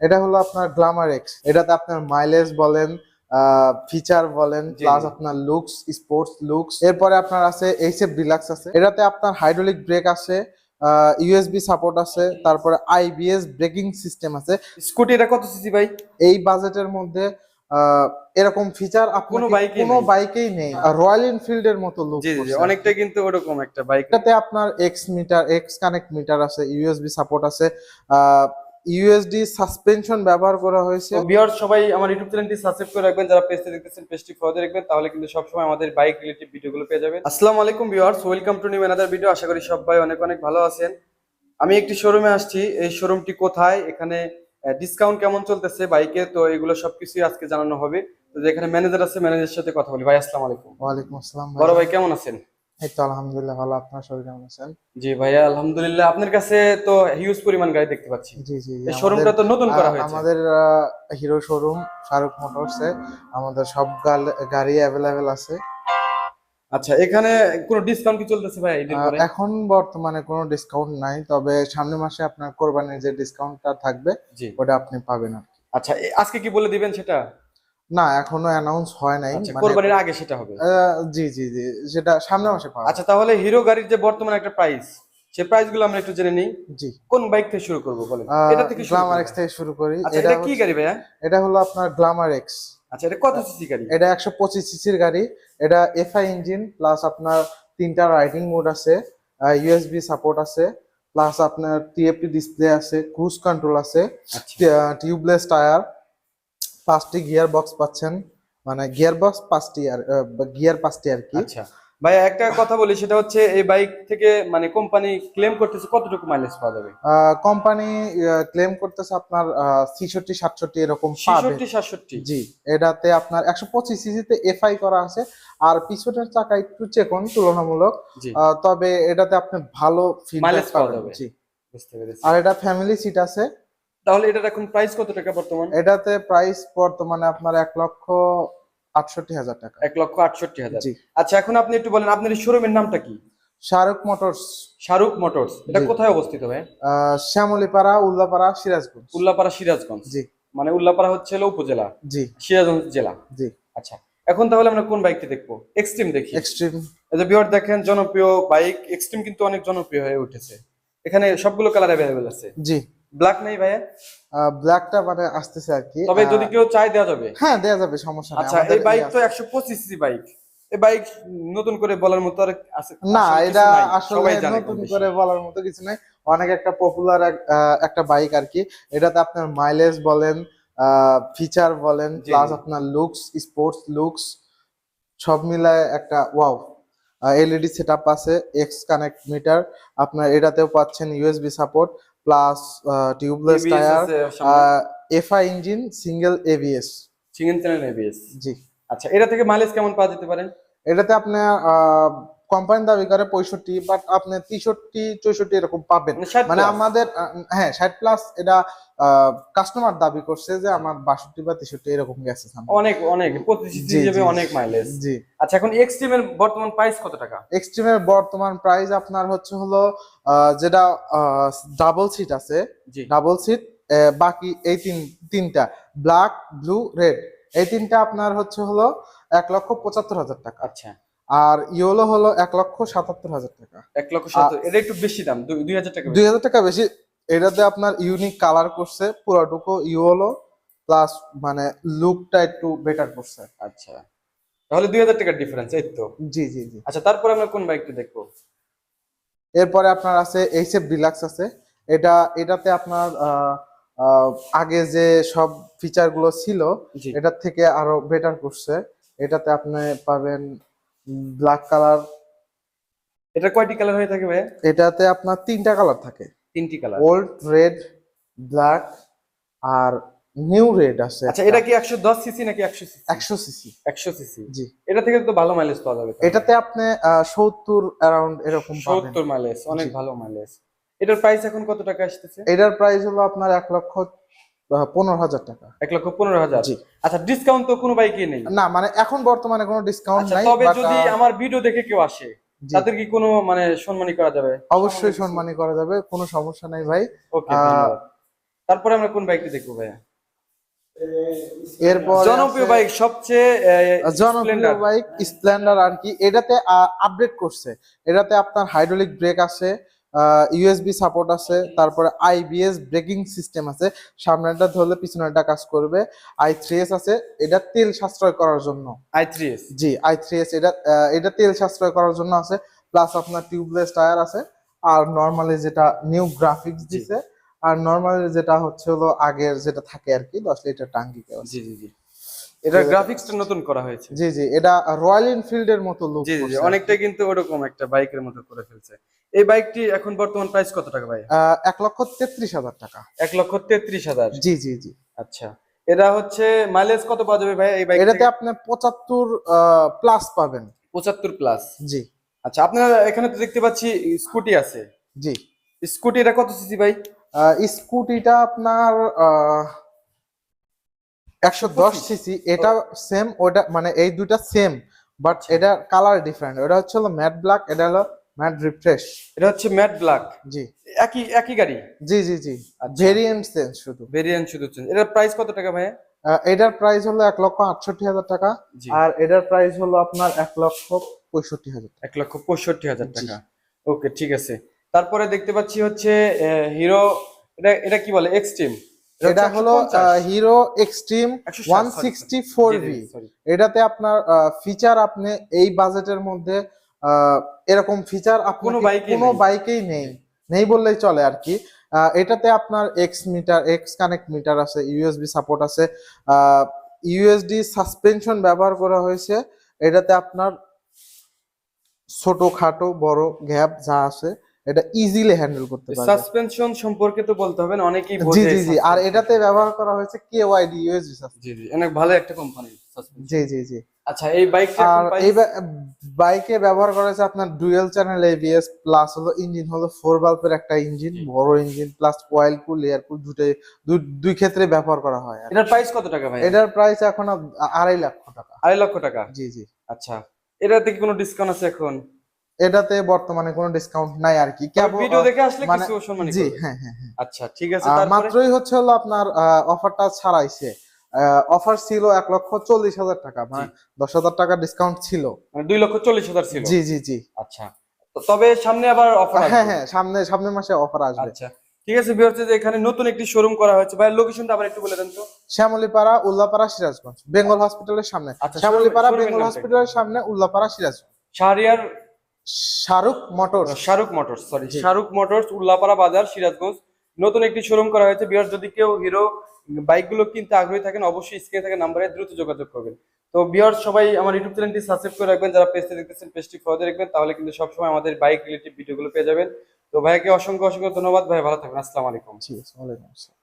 এটা হলো আপনার গ্ল্যামার এক্স। এটাতে আপনার মাইলেজ বলেন, ফিচার বলেন, প্লাস আপনার লুকস, স্পোর্টস লুকস। এরপরে আপনার আছে এইচএফ ডিলাক্স আছে। এটাতে আপনার হাইড্রোলিক ব্রেক আছে, ইউএসবি সাপোর্ট আছে, তারপরে আইবিএস ব্রেকিং সিস্টেম আছে। স্কুটি এটা কত সিসি ভাই? এই বাজেটের মধ্যে এরকম ফিচার কোনো কোনো বাইকেই নেই। রয়্যাল এনফিল্ড এর মতো লুক জি জি জি, করছে। অনেকটা কিন্তু ওরকম একটা বাইক। এটাতে আপনার X meter, X connect meter আছে, ইউএসবি সাপোর্ট আছে, ইউএসডি সাসপেনশন ব্যবহার করা হয়েছে। তো ভিউয়ার্স সবাই আমার ইউটিউব চ্যানেলটি সাবস্ক্রাইব করে রাখবেন, যারা পেজটি দেখতেছেন পেজটি ফলো দিয়ে রাখবেন, তাহলে কিন্তু সবসময় আমাদের বাইক রিলেটেড ভিডিওগুলো পেয়ে যাবেন। আসসালামু আলাইকুম viewers, welcome to new another video. আশা করি সবাই অনেক অনেক ভালো আছেন। আমি একটি শোরুমে আসছি। এই শোরুমটি কোথায়, এখানে ডিসকাউন্ট কেমন চলতেছে বাইকে, তো এগুলো সবকিছুই আজকে জানানো হবে। তো যেখানে ম্যানেজার আছে, ম্যানেজারের সাথে কথা বলি। ভাই আসসালামু আলাইকুম। ওয়ালাইকুম আসসালাম বড় ভাই কেমন আছেন? এই তো আলহামদুলিল্লাহ ভালো। আপনার শরীর কেমন আছেন? জি ভাইয়া আলহামদুলিল্লাহ। আপনার কাছে তো হিউজ পরিমাণ গাড়ি দেখতে পাচ্ছি। জি জি জি, এই শোরুমটা তো নতুন করা হয়েছে। আমাদের হিরো শোরুম ফারুক মোটরসে আমাদের সব গাড়ি অ্যাভেলেবেল আছে। আচ্ছা, এখানে কোনো ডিসকাউন্ট কি চলতেছে ভাই ঈদের পরে? এখন বর্তমানে কোনো ডিসকাউন্ট নাই, তবে সামনের মাসে আপনার কোরবানির যে ডিসকাউন্টটা থাকবে জি, ওটা আপনি পাবেন আর কি। আচ্ছা আজকে কি বলে দিবেন সেটা? না, এখনো অ্যানাউন্স হয় নাই, আচ্ছা, মানে কোরবানির আগে সেটা হবে। জি জি জি, সেটা সামনের মাসে পাবেন। আচ্ছা, তাহলে হিরো গাড়ির যে বর্তমানে একটা প্রাইস, সেই প্রাইস গুলো আমরা একটু জেনে নিই। জি, কোন বাইক থেকে শুরু করবো বলেন? এটা থেকে শুরু গ্ল্যামার করবো। এক্স থেকে শুরু করি। আচ্ছা, এটা কি গাড়ি ভাইয়া? এটা হলো আপনার গ্ল্যামার এক্স। আচ্ছা, এটা কত সিসি গাড়ি? এটা 125 সিসির গাড়ি। এটা এফআই ইঞ্জিন, প্লাস আপনার 3টা রাইডিং মোড আছে, ইউএসবি সাপোর্ট আছে, প্লাস আপনার টিএফটি ডিসপ্লে আছে, ক্রুজ কন্ট্রোল আছে, আচ্ছা টিউবলেস টায়ার, 5টি গিয়ার বক্স পাচ্ছেন, মানে গিয়ার বক্স 5টি আর গিয়ার 5টি আর কি। আচ্ছা ভাইয়া, একটা কথা বলি, সেটা হচ্ছে এই বাইক থেকে মানে কোম্পানি ক্লেম করতেছে কতটুকু মাইলেজ পাওয়া যাবে? কোম্পানি ক্লেম করতেছে আপনার 66-67 এরকম পাবে। 66-67? জি, এটাতে আপনার 125 সিসিতে এফআই করা আছে, আর পিছনের চাকা একটু চেকন তুলনামূলক, জি, তবে এটাতে আপনি ভালো ফিডব্যাক মাইলেজ পাওয়া পাবেন। যাবে। জি, বুঝতে পেরেছি। আর এটা ফ্যামিলি সিট আছে। তাহলে এটার এখন প্রাইস কত টাকা বর্তমান? এটাতে প্রাইস বর্তমানে আপনার 1,68,000 টাকা। 1,68,000। জি, আচ্ছা, এখন আপনি একটু বলেন আপনার এই শোরুমের নামটা কি? শাহরুখ মোটরস। শাহরুখ মোটরস। এটা জি, কোথায় অবস্থিত ভাই? শ্যামলীপাড়া, উল্লাপাড়া, সিরাজগঞ্জ। উল্লাপাড়া, সিরাজগঞ্জ। জি মানে উল্লাপাড়া হচ্ছে হলো উপজেলা, জি সিরাজগঞ্জ জেলা। জি। আচ্ছা, এখন তাহলে আমরা কোন বাইকটি দেখবো? এক্সট্রিম দেখি। এক্সট্রিম। এই যে ভিউয়ার দেখেন, জনপ্রিয় বাইক এক্সট্রিম কিন্তু অনেক জনপ্রিয় হয়ে উঠেছে। এখানে সবগুলো কালার অ্যাভেলেবেল আছে। জি, ব্ল্যাক নেই ভাইয়া? ব্ল্যাকটা মানে আসতেছে আর কি। তবে যদি কেউ চাই দেওয়া যাবে। হ্যাঁ, দেয়া যাবে, সমস্যা নেই। আচ্ছা, আমাদের এই বাইক তো আছে। 125 সিসি বাইক। এই বাইক নতুন করে বলার মতো আর আছে? না, আসলে এটা কিছু নাই, আসলে সবাই জানে কম নতুন বেশি। করে বলার মতো কিছু নাই। অনেক একটা পপুলার একটা বাইক আর কি। এটাতে আপনার মাইলেজ বলেন, ফিচার বলেন, জি প্লাস জি। আপনার লুকস, স্পোর্টস লুকস সব মিলায় একটা ওয়াও। এলইডি সেটআপ আছে, এক্স কানেক্ট মিটার, আপনার এটাতেও পাচ্ছেন USB support, plus tubeless ABS tyre, আছে সামনে। FI engine, single ABS. Single channel ABS। জি, আচ্ছা, এটা থেকে মাইলেজ কেমন পাওয়া যেতে পারে? এটাতে আপনার কোম্পানি দাবি করে 65, বাট আপনি 63-64 এরকম পাবেন। মানে 60 মানে প্লাস? আমাদের হ্যাঁ 60 প্লাস। এটা কাস্টমার দাবি করছে যে আমার 62 বা 63 এরকম গেছে সামনে। অনেক অনেক 25 জি হিসেবে জি অনেক মাইলেজ। জি। আচ্ছা, এখন এক্সট্রিম এর বর্তমান প্রাইস কত টাকা? এক্সট্রিমের বর্তমান প্রাইস আপনার হচ্ছে হলো যেটা ডাবল সিট আছে, জি। ডাবল সিট, বাকি এই তিনটা ব্ল্যাক, ব্লু, রেড, এই তিনটা আপনার হচ্ছে হলো 1,75,000 টাকা। আচ্ছা, আর ইয়োলো হলো 1,77,000 টাকা। 1,70,000। এটা একটু বেশি দাম, 2,000 টাকা বেশি। 2,000 টাকা বেশি। এটাতে আপনার ইউনিক কালার করছে পুরাটুকু ইয়োলো, প্লাস মানে লুকটা একটু বেটার করছে। আচ্ছা, তাহলে 2,000 টাকার ডিফারেন্স, এই তো। জি জি জি। আচ্ছা, তারপরে আমরা কোন বাইকটা দেখবো? এরপরে আপনার আছে এইচএফ ডিলাক্স আছে। এটাতে আপনার আগে যে সব ফিচার গুলো ছিল জি। এটার থেকে আরো বেটার করছে। এটাতে আপনি পাবেন ব্ল্যাক কালার। এটা কয়টি কালার হয়ে থাকে ভাই? এটাতে আপনার 3টা কালার থাকে, 3টি কালার। ওল্ড রেড, ব্ল্যাক, আর নিউ রেড আছে। আচ্ছা, এটা কি 110 সিসি নাকি 100 সিসি? 100 সিসি। 100 সিসি। জি, এটা থেকে তো ভালো মাইলেজ পাওয়া যাবে তাহলে। এটাতে আপনি 70 অ্যারাউন্ড এরকম পাবেন। 70 মাইলেজ, অনেক জি। ভালো মাইলেজ। এটার প্রাইস এখন কত টাকা আসতেছে? এটার প্রাইস হলো আপনার 1,15,000 টাকা। 1,15,000। জি। আচ্ছা, ডিসকাউন্ট তো কোনো বাইকে নেই? না, মানে এখন বর্তমানে কোনো ডিসকাউন্ট আচ্ছা, নাই, তবে বাট যদি আমার ভিডিও দেখে কেউ আসে, জি, তাদের কি কোনো মানে সম্মানী করা যাবে? অবশ্যই সম্মানী করা যাবে, কোনো সমস্যা নাই ভাই। ওকে, আহ, ধন্যবাদ। তারপরে আমরা কোন বাইকটি দেখবো ভাইয়া? এরপর জনপ্রিয় বাইক সবচেয়ে জনপ্রিয় স্প্লেন্ডার। বাইক স্প্লেন্ডার আর কি, এটাতে আপডেট করছে। এটাতে আপনার হাইড্রোলিক ব্রেক আছে, ইউএসবি সাপোর্ট আছে, তারপরে আইবিএস ব্রেকিং সিস্টেম আছে, সামনেরটা ধরলে পিছনেরটা কাজ করবে। i3s আছে, এটা তেল সাশ্রয় করার জন্য। i3s, জি i3s, এটা তেল সাশ্রয় করার জন্য আছে। প্লাস আপনার টিউবলেস টায়ার আছে। আর নর্মালি যেটা নিউ গ্রাফিক্স দিছে, আর নর্মালি যেটা হচ্ছে হলো আগের যেটা থাকে আর কি 10 লিটার টাঙ্কি আছে। জি জি জি, এটা গ্রাফিক্সটা নতুন করা হয়েছে। জি জি, এটা রয়্যাল এনফিল্ডের মতো লুক জি জি জি, করছে। অনেকটা কিন্তু ওরকম একটা বাইকের মতো করে ফেলছে। এই বাইকটি এখন বর্তমান প্রাইস কত টাকা ভাই? 1,33,000 টাকা। 1,33,000। জি জি জি। আচ্ছা, এটা হচ্ছে মাইলেজ কত পাওয়া যাবে ভাই এই বাইক এটাতে থেকে? আপনি 75 প্লাস পাবেন। 75 প্লাস। জি আচ্ছা, আপনারা এখানে তো দেখতে পাচ্ছি স্কুটি আছে। জি। স্কুটি এটা কত সিসি ভাই? স্কুটিটা আপনার 110 সিসি। এটা সেম, ওটা মানে এই দুইটা সেম, বাট আচ্ছা। এটা কালার ডিফারেন্ট। ওটা হচ্ছে হলো ম্যাট ব্ল্যাক, এটা হলো ম্যাট রিফ্রেশ। এটা হচ্ছে ম্যাট ব্ল্যাক। জি একই একই গাড়ি, জি জি জি। আচ্ছা। ভেরিয়েন্ট চেঞ্জ শুধু। ভেরিয়েন্ট শুধু চেঞ্জ। এটার প্রাইস কত টাকা ভাই? এটার প্রাইস হলো 1,68,000 টাকা। জি। আর এটার প্রাইস হলো আপনার 1,65,000 টাকা। 1,65,000 টাকা। ওকে, ঠিক আছে। তারপরে দেখতে পাচ্ছি হচ্ছে হিরো, এটা এটা কি বলে, এক্সট্রিম। এটা হলো হিরো এক্সট্রিম 164V। এটাতে আপনার ফিচার আপনি এই বাজেটের মধ্যে এরকম ফিচার কোনো কোনো বাইকেই নেই, নেই বললেই চলে আর কি। এটাতে আপনার এক্স কানেক্ট মিটার আছে, ইউএসবি সাপোর্ট আছে, ইউএসডি সাসপেনশন ব্যবহার করা হয়েছে। এটাতে আপনার ছোট খাটো বড় গ্যাপ যা আছে এটা ইজিলি হ্যান্ডেল করতে পারবে। সাসপেনশন সম্পর্কে তো বলতে হবে না, অনেকেই জি বোঝে। জি জি। আর এটাতে ব্যবহার করা হয়েছে কেওয়াইডি ইউএসডি সাসপেনশন। জি জি, অনেক ভালো একটা কোম্পানি সাসপেনশন। জি জি জি। আচ্ছা, এই বাইকটা আর এই বাইকে ব্যবহার করা হয়েছে আপনার ডুয়েল চ্যানেল এবিএস, প্লাস হলো ইঞ্জিন হলো 4 ভালভের একটা ইঞ্জিন, বড় ইঞ্জিন, প্লাস অয়েল কুল এয়ার কুল দুই ক্ষেত্রে ব্যবহার করা হয়। এটার প্রাইস কত টাকা ভাই? এটার প্রাইস এখন 2.5 লাখ টাকা। 2.5 লক্ষ টাকা। জি জি। আচ্ছা, এটাতে কি কোনো ডিসকাউন্ট আছে এখন? এটাতে বর্তমানে কোনো ডিসকাউন্ট নাই আর কি, কেবল ভিডিও দেখে আসলে মানে কিছু সম্মানী জি করবে। হ্যাঁ হ্যাঁ হ্যাঁ। আচ্ছা, ঠিক আছে। তারপরে মাত্রই হচ্ছে হলো আপনার অফারটা ছাড়াইছে। অফার ছিল 1,40,000 টাকা, মানে 10,000 টাকা ডিসকাউন্ট ছিল। মানে 2,40,000 ছিল। জি জি জি। আচ্ছা, তবে সামনে আবার অফার আসবে। হ্যাঁ হ্যাঁ, সামনের মাসে অফার আসবে। আচ্ছা, ঠিক আছে। ভিউয়ার্স, যে এখানে নতুন একটি শোরুম করা হয়েছে ভাই, লোকেশনটা আবার একটু বলে দেন তো। শ্যামলীপাড়া, উল্লাপাড়া, সিরাজগঞ্জ, বেঙ্গল হসপিটালের সামনে। আচ্ছা, শ্যামলীপাড়া শোরুমের বেঙ্গল নামটা হসপিটালের সামনে, Ullapara, Sirajganj. Shahriar Shahrukh motors. Shahrukh motors, sorry, Shahrukh motors, Ullapara বাজার, সিরাজগঞ্জ। নতুন একটি শোরুম করা হয়েছে। ভিউয়ার্স, যদি কেউ হিরো বাইকগুলো কিনতে আগ্রহী থাকেন, অবশ্যই স্ক্রিনে থাকা নাম্বারে দ্রুত যোগাযোগ করবেন। তো ভিউয়ার্স, সবাই আমার ইউটিউব চ্যানেলটি সাবস্ক্রাইব করে রাখবেন। যারা পেজটি দেখতেছেন, পেজটি ফলো দিয়ে রাখবেন, তাহলে কিন্তু সবসময় আমাদের বাইক রিলেটেড ভিডিওগুলো পেয়ে যাবেন। তো ভাইকে অসংখ্য অসংখ্য ধন্যবাদ। ভাই ভালো থাকবেন। আসসালামু আলাইকুম। ঠিক আছে, ওয়ালাইকুম আসসালাম।